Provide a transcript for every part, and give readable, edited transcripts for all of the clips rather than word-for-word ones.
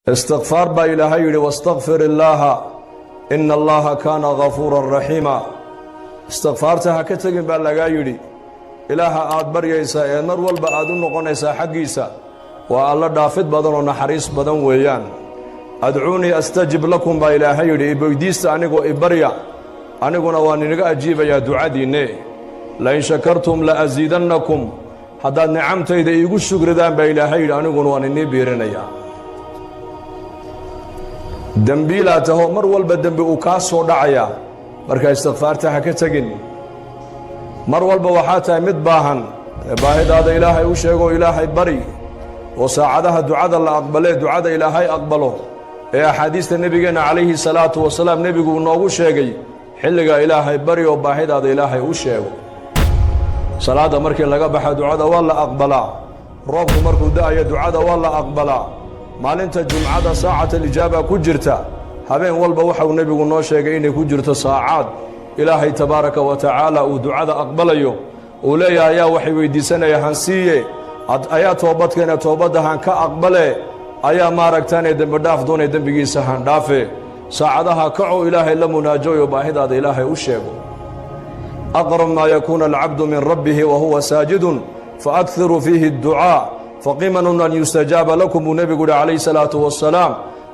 استغفار با إلهي واستغفر الله إن الله كان غفورا رحيما استغفارتها كتغن با لغا يري إله آد بريسا مر والبا آد نقونيسا حقيسا والله دافد بدن ونحريس بدن ويان أدعوني أستجب لكم با إلهي يري إبويديست أنيقو إبريا أنيقو نوانينيقا أجيب يا دعاديني لئن شكرتم لأزيدنكم هذا نعمتي إذا يقول شكر دان با إلهي يري أنيقو نوانيني بيرينيا دنبيلا تهو مر والبا دنبي وكاسو دعيا marka istighfaarta ha ka tagin mar walba waxa tahay mid baahan baahidaada ilaahay u sheego ilaahay bari oo saacadaha ducada la aqbalay ducada ilaahay aqbalo ee ahadiista nabigeena kaleeyhi salaatu wasalaam nabigu noogu sheegay xilliga ilaahay bari oo baahidaada ilaahay u sheego salaada markii laga baxo ducada waa la aqbalaa roobku markuu daayo ducada waa la aqbalaa maalinta jumcada saacada ijaaba ku jirta habeen walba waxa uu nabigu noo sheegay inay ku jirto saacad ilaahay tabaaraka wa tacaala uu ducada aqbalayo uu leeyahay ayaa waxay weydiisanaya hansiye ayaa toobadkeena toobadahan ka aqbale ayaa maaragtaan dambi dhaaf doonay dambigiisa han dhaafe saacadaha kaco ilaahay la munaajayo baahidaada ilaahay u sheego aqrab ma yakuna al-'abdu min rabbih wa huwa sajidun fa'akthiru fihi ad-du'a faqiman an yustajaba lakum nabigu alayhi salatu wassalam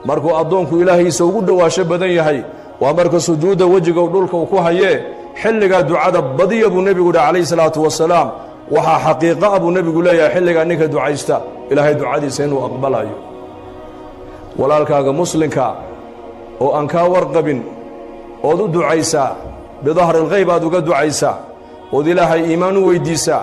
markuu adoonku ilaahiisa ugu dhawaasho badan yahay waa marka sujuuda wajiga dhulka uu ku hayee xilliga ducada badiya buu nabigu alayhi salatu wasalaam waxa xaqiiqo abu nabigu leeyahay xilliga ninka ducaysta ilaahay ducadiisa inuu aqbalayo walaalkaaga muslimka oo aan ka warqabin oo u ducaysa bidahar alghayb aad uga ducaysa oo ilaahay iimaan u weydiisa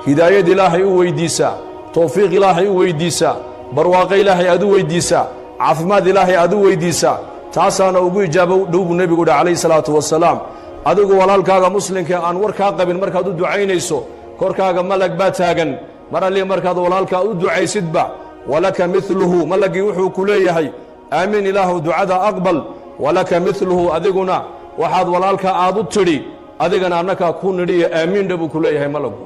hidaayad ilaahay u weydiisa tawfiiq ilaahay u weydiisa barwaaqo ilaahay aad u weydiisa عافماد إلهي أدو ويديسا تاسانا ugu ijaabo dhowbu nabigu alayhi salaatu wasalaam adigu walaalkaaga muslimka aan warka qabin markaad u ducaynayso korkaaga malag ba taagan marali markaad walaalka u ducaysidba walaka mithluhu malagi wuxuu ku leeyahay aamin ilaahu ducada aqbal walaka mithluhu adiguna waxaad walaalka aad u tiri adigana annaka ku niriya aamin dhabu ku leeyahay malagu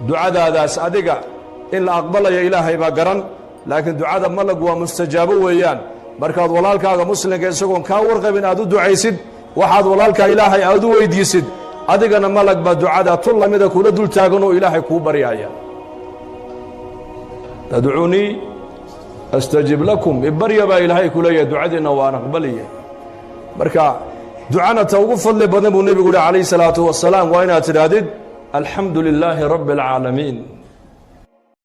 ducadaadaas adiga in la aqbalayo ilaahay ba garan laakiin ducada malag waa mustajaabo weeyaan markaad walaalkaaga muslimka isagoon ka warqabin aad u ducaysid waxaad walaalka ilaahay aad u weydiisid adigana malag ba ducada tullamida kula dul taagan oo ilaahay ku baryaaya tad'uuni astajib lakum ibaryaba ilaahay kuleeya ducadina waan aqbaliye marka ducana ta ugu fadli badan buu nabigu alayhi salaatu wasalaam waa inaad tiraadid alxamdulillaahi rabbil aalamiin